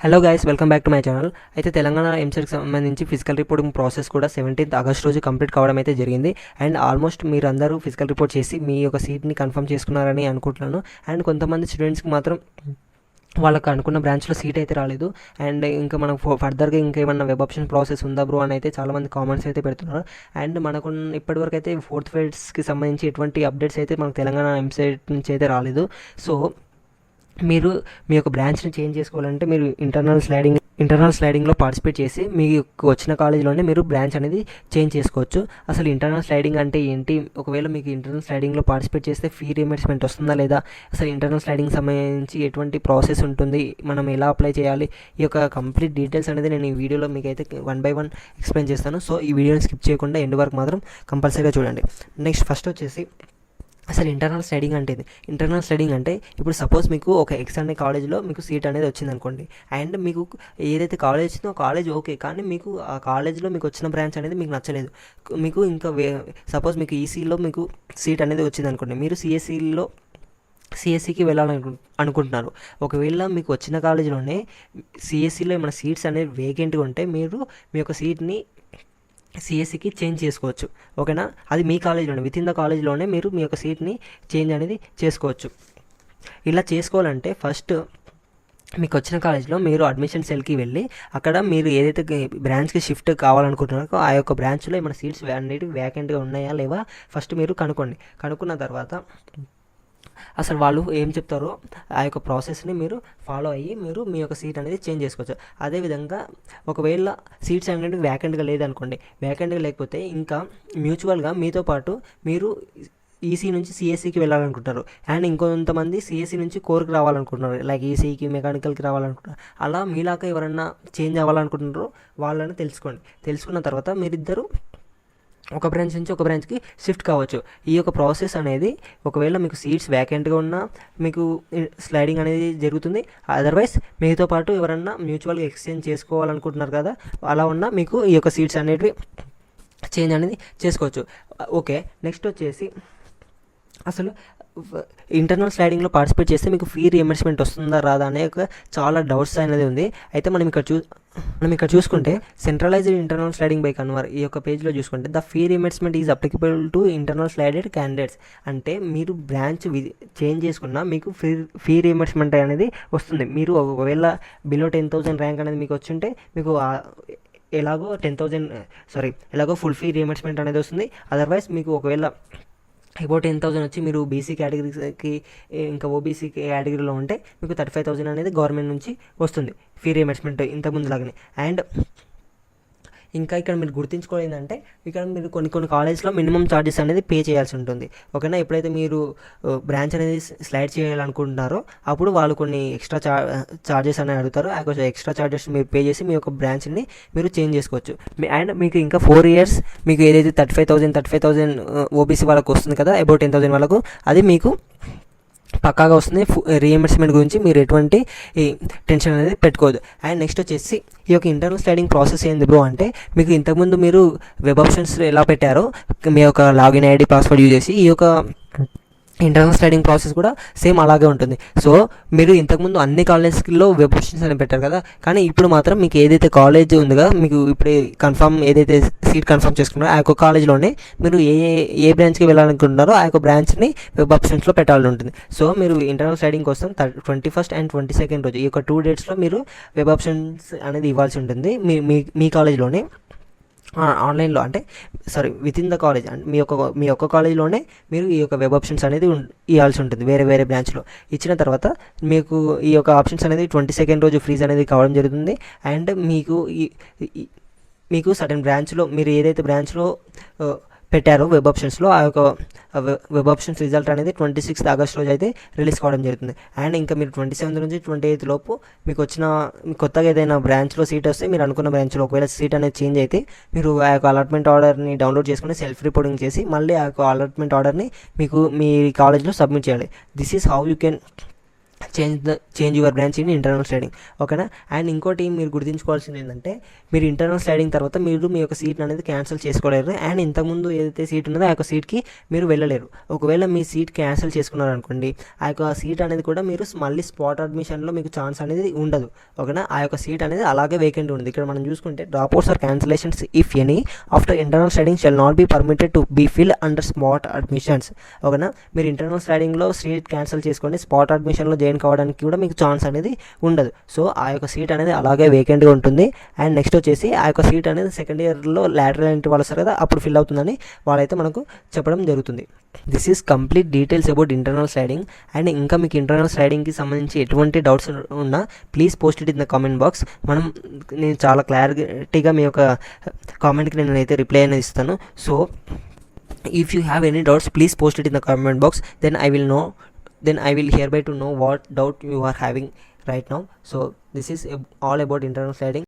Hello guys, welcome back to my channel. అయితే తెలంగాణ ఎంసెట్కి సంబంధించి physical reporting process కూడా 17th August రోజు కంప్లీట్ కావడం అయితే జరిగింది. అండ్ ఆల్మోస్ట్ మీరు అందరూ ఫిజికల్ రిపోర్ట్ చేసి మీ యొక్క సీట్ని కన్ఫర్మ్ చేసుకున్నారని అనుకుంటున్నాను. అండ్ కొంతమంది స్టూడెంట్స్కి మాత్రం వాళ్ళకి అనుకున్న బ్రాంచ్లో సీట్ అయితే రాలేదు. అండ్ ఇంకా మనం ఫర్దర్గా ఇంకేమన్నా వెబ్ ఆప్షన్ ప్రాసెస్ ఉందా బ్రో అని అయితే చాలామంది కామెంట్స్ అయితే పెడుతున్నారు. అండ్ మనకు ఇప్పటివరకు అయితే ఫోర్త్ ఫేజ్కి సంబంధించి ఎటువంటి అప్డేట్స్ అయితే మనకు తెలంగాణ ఎంసెట్ నుంచి అయితే రాలేదు. సో మీరు మీ యొక్క బ్రాంచ్ని చేంజ్ చేసుకోవాలంటే మీరు ఇంటర్నల్ స్లైడింగ్లో పార్టిసిపేట్ చేసి మీకు వచ్చిన కాలేజీలోనే మీరు బ్రాంచ్ అనేది చేంజ్ చేసుకోవచ్చు. అసలు ఇంటర్నల్ స్లైడింగ్ అంటే ఏంటి, ఒకవేళ మీకు ఇంటర్నల్ స్లైడింగ్లో పార్టిసిపేట్ చేస్తే ఫీ రీయింబర్స్మెంట్ వస్తుందా లేదా, అసలు ఇంటర్నల్ స్లైడింగ్ సంబంధించి ఎటువంటి ప్రాసెస్ ఉంటుంది, మనం ఎలా అప్లై చేయాలి, ఈ యొక్క కంప్లీట్ డీటెయిల్స్ అనేది నేను ఈ వీడియోలో మీకు అయితే 1 by 1 ఎక్స్ప్లెయిన్ చేస్తాను. సో ఈ వీడియోని స్కిప్ చేయకుండా ఎండ్ వరకు మాత్రం కంపల్సరీగా చూడండి. నెక్స్ట్ ఫస్ట్ వచ్చేసి అసలు ఇంటర్నల్ స్టడీయింగ్ అంటే ఇంటర్నల్ స్టడీయింగ్ అంటే ఇప్పుడు సపోజ్ మీకు ఒక ఎక్స్ అనే కాలేజ్లో మీకు సీట్ అనేది వచ్చింది అనుకోండి. అండ్ మీకు ఏదైతే కాలేజ్ వచ్చిందో ఆ కాలేజ్ ఓకే, కానీ మీకు ఆ కాలేజ్లో మీకు వచ్చిన బ్రాంచ్ అనేది మీకు నచ్చలేదు. మీకు ఇంకా సపోజ్ మీకు ఈసీలో మీకు సీట్ అనేది వచ్చింది అనుకోండి, మీరు సిఎస్సికి అనుకుంటున్నారు. ఒకవేళ మీకు వచ్చిన కాలేజీలోనే సిఎస్సిలో ఏమైనా సీట్స్ అనేవి వేకెంట్గా ఉంటే మీరు మీ యొక్క సీట్ని సిఎస్సికి చేంజ్ చేసుకోవచ్చు. ఓకేనా, అది మీ కాలేజీలోనే విత్ ఇన్ ద కాలేజ్లోనే మీరు మీ యొక్క సీట్ని చేంజ్ అనేది చేసుకోవచ్చు. ఇలా చేసుకోవాలంటే ఫస్ట్ మీకు వచ్చిన కాలేజ్లో మీరు అడ్మిషన్ సెల్కి వెళ్ళి అక్కడ మీరు ఏదైతే బ్రాంచ్కి షిఫ్ట్ కావాలనుకుంటున్నారో ఆ యొక్క బ్రాంచ్లో ఏమైనా సీట్స్ అనేటివి వ్యాకెంట్గా ఉన్నాయా లేవా ఫస్ట్ మీరు కనుక్కున్న తర్వాత అసలు వాళ్ళు ఏం చెప్తారో ఆ యొక్క ప్రాసెస్ని మీరు ఫాలో అయ్యి మీరు మీ యొక్క సీట్ అనేది చేంజ్ చేసుకోవచ్చు. అదేవిధంగా ఒకవేళ సీట్స్ అనేది వ్యాకెంట్గా లేదనుకోండి, వ్యాకెంట్గా లేకపోతే ఇంకా మ్యూచువల్గా మీతో పాటు మీరు ఈసీ నుంచి సిఎస్సికి వెళ్ళాలనుకుంటారు. అండ్ ఇంకొంతమంది సిఎస్సి నుంచి కోర్కి రావాలనుకుంటున్నారు, లైక్ ఈసీకి మెకానికల్కి రావాలనుకుంటున్నారు. అలా మీలాగా ఎవరన్నా చేంజ్ అవ్వాలనుకుంటున్నారో వాళ్ళని తెలుసుకున్న తర్వాత మీరిద్దరూ ఒక బ్రాంచ్ నుంచి ఒక బ్రాంచ్కి షిఫ్ట్ కావచ్చు. ఈ యొక్క ప్రాసెస్ అనేది ఒకవేళ మీకు సీట్స్ వ్యాకెంట్గా ఉన్నా మీకు స్లైడింగ్ అనేది జరుగుతుంది. అదర్వైజ్ మీతో పాటు ఎవరన్నా మ్యూచువల్గా ఎక్స్చేంజ్ చేసుకోవాలనుకుంటున్నారు కదా, అలా ఉన్నా మీకు ఈ యొక్క సీట్స్ అనేటివి చేంజ్ అనేది చేసుకోవచ్చు. ఓకే, నెక్స్ట్ వచ్చేసి అసలు ఇంటర్నల్ స్లైడింగ్లో పార్టిసిపేట్ చేస్తే మీకు ఫీ రీయింబర్స్మెంట్ వస్తుందా రాదా అనే ఒక చాలా డౌట్స్ అనేది ఉంది. అయితే మనం ఇక్కడ చూసుకుంటే centralised internal sliding by convener ఈ యొక్క పేజ్లో చూసుకుంటే the fee reimbursement is applicable to internal slided candidates. అంటే మీరు బ్రాంచ్ చేంజ్ చేసుకున్నా మీకు ఫీ రీయింబర్స్మెంట్ అనేది వస్తుంది. మీరు ఒకవేళ బిలో 10,000 ర్యాంక్ అనేది మీకు వచ్చుంటే మీకు ఎలాగో ఫుల్ ఫీ రీయింబర్స్మెంట్ అనేది వస్తుంది. అదర్వైజ్ మీకు ఒకవేళ అబౌట్ 10,000 వచ్చి మీరు బీసీ కేటగిరీకి ఇంకా ఓబీసీ కేటగిరీలో ఉంటే మీకు 35,000 అనేది గవర్నమెంట్ నుంచి వస్తుంది ఫీ రీయింబర్స్మెంట్ ఇంతకుముందు లాగానే. అండ్ ఇంకా ఇక్కడ మీరు గుర్తుంచుకోవాలి ఏంటంటే ఇక్కడ మీరు కొన్ని కాలేజ్లో మినిమం ఛార్జెస్ అనేది పే చేయాల్సి ఉంటుంది. ఓకేనా, ఎప్పుడైతే మీరు బ్రాంచ్ అనేది స్లైడ్ చేయాలనుకుంటున్నారో అప్పుడు వాళ్ళు కొన్ని ఎక్స్ట్రా ఛార్జెస్ అనేది అడుగుతారు. ఆ కొంచెం ఎక్స్ట్రా ఛార్జెస్ మీరు పే చేసి మీ యొక్క బ్రాంచ్ని మీరు చేంజ్ చేసుకోవచ్చు. అండ్ మీకు ఇంకా 4 years మీకు ఏదైతే 35,000 ఓబీసీ వాళ్ళకు వస్తుంది కదా, అబౌట్ 10,000 వాళ్ళకు, అది మీకు పక్కాగా వస్తుంది. రీయింబర్స్మెంట్ గురించి మీరు ఎటువంటి టెన్షన్ అనేది పెట్టుకోవద్దు. అండ్ నెక్స్ట్ వచ్చేసి ఈ యొక్క ఇంటర్నల్ స్లైడింగ్ ప్రాసెస్ ఏంది బ్రో అంటే, మీకు ఇంతకుముందు మీరు వెబ్ ఆప్షన్స్ ఎలా పెట్టారో మీ యొక్క లాగిన్ ఐడి పాస్వర్డ్ యూజ్ చేసి ఈ యొక్క ఇంటర్నల్ స్లైడింగ్ ప్రాసెస్ కూడా సేమ్ అలాగే ఉంటుంది. సో మీరు ఇంతకుముందు అన్ని కాలేజ్లో వెబ్ ఆప్షన్స్ అని పెట్టారు కదా, కానీ ఇప్పుడు మాత్రం మీకు ఏదైతే కాలేజ్ ఉందిగా, మీకు ఇప్పుడే ఏదైతే సీట్ కన్ఫర్మ్ చేసుకున్నారో ఆ యొక్క కాలేజ్లోనే మీరు ఏ బ్రాంచ్కి వెళ్ళాలనుకుంటున్నారో ఆ యొక్క బ్రాంచ్ని వెబ్ ఆప్షన్స్లో పెట్టాలని ఉంటుంది. సో మీరు ఇంటర్నల్ స్లైడింగ్ కోసం 21st and 22nd రోజు ఈ యొక్క 2 dates మీరు వెబ్ ఆప్షన్స్ అనేది ఇవ్వాల్సి ఉంటుంది మీ కాలేజ్లోనే, ఆన్లైన్లో అంటే with in the college. And మీ యొక్క కాలేజ్లోనే మీరు ఈ యొక్క వెబ్ ఆప్షన్స్ అనేది ఇవ్వాల్సి ఉంటుంది. వేరే బ్రాంచ్లో ఇచ్చిన తర్వాత మీకు ఈ యొక్క ఆప్షన్స్ అనేది 22nd రోజు ఫ్రీజ్ అనేది కావడం జరుగుతుంది. అండ్ మీకు సర్టెన్ బ్రాంచ్లో మీరు ఏదైతే బ్రాంచ్లో పెట్టారో వెబ్ ఆప్షన్స్లో ఆ యొక్క వెబ్ ఆప్షన్స్ రిజల్ట్ అనేది 26th ఆగస్ట్ రోజు అయితే రిలీజ్ కావడం జరుగుతుంది. అండ్ ఇంకా మీరు 27th నుంచి 28th లోపు మీకు కొత్తగా ఏదైనా బ్రాంచ్లో సీట్ వస్తే మీరు అనుకున్న బ్రాంచ్లో ఒకవేళ సీట్ అనేది చేంజ్ అయితే మీరు ఆ యొక్క అలాట్మెంట్ ఆర్డర్ని డౌన్లోడ్ చేసుకుని సెల్ఫ్ రిపోర్టింగ్ చేసి మళ్ళీ ఆ యొక్క అలాట్మెంట్ ఆర్డర్ని మీ కాలేజ్లో సబ్మిట్ చేయాలి. This is how you can change your branch in internal sliding. ఓకేనా. అండ్ ఇంకోటి మీరు గుర్తుంచుకోవాల్సింది ఏంటంటే, మీరు ఇంటర్నల్ స్లైడింగ్ తర్వాత మీరు మీ యొక్క సీట్ అనేది క్యాన్సిల్ చేసుకోలేరు. అండ్ ఇంతకుముందు ఏదైతే సీట్ ఉన్నదో ఆ యొక్క సీట్కి మీరు వెళ్ళలేరు. ఒకవేళ మీ సీట్ క్యాన్సిల్ చేసుకున్నారనుకోండి, ఆ యొక్క సీట్ అనేది కూడా మీరు మళ్ళీ స్పాట్ అడ్మిషన్లో మీకు ఛాన్స్ అనేది ఉండదు. ఓకేనా. ఆ యొక్క సీట్ అనేది అలాగే వేకెంట్ ఉంది. ఇక్కడ మనం చూసుకుంటే drop outs or cancellations if any after internal sliding shall not be permitted to be fill under spot admissions. ఓకేనా. మీరు ఇంటర్నల్ స్లైడింగ్లో సీట్ క్యాన్సిల్ చేసుకొని స్పాట్ అడ్మిషన్లో జాయిన్ కావడానికి కూడా మీకు ఛాన్స్ అనేది ఉండదు. సో ఆ యొక్క సీట్ అనేది అలాగే వేకెంట్గా ఉంటుంది. అండ్ నెక్స్ట్ వచ్చేసి ఆ యొక్క సీట్ అనేది సెకండ్ ఇయర్లో లాటరల్ ఎంట్రీ వాళ్ళు వస్తారు కదా, అప్పుడు ఫిల్ అవుతుందని వాళ్ళైతే మనకు చెప్పడం జరుగుతుంది. This is complete details about internal sliding. And ఇంకా మీకు ఇంటర్నల్ స్లైడింగ్కి సంబంధించి ఎటువంటి డౌట్స్ ఉన్నా please post it in the comment box. నేను చాలా క్లారిటీగా మీ యొక్క కామెంట్కి నేనైతే రిప్లై అనేది ఇస్తాను. So if you have any doubts, please post it in the comment box, then I will hereby to know what doubt you are having right now. So this is all about internal sliding.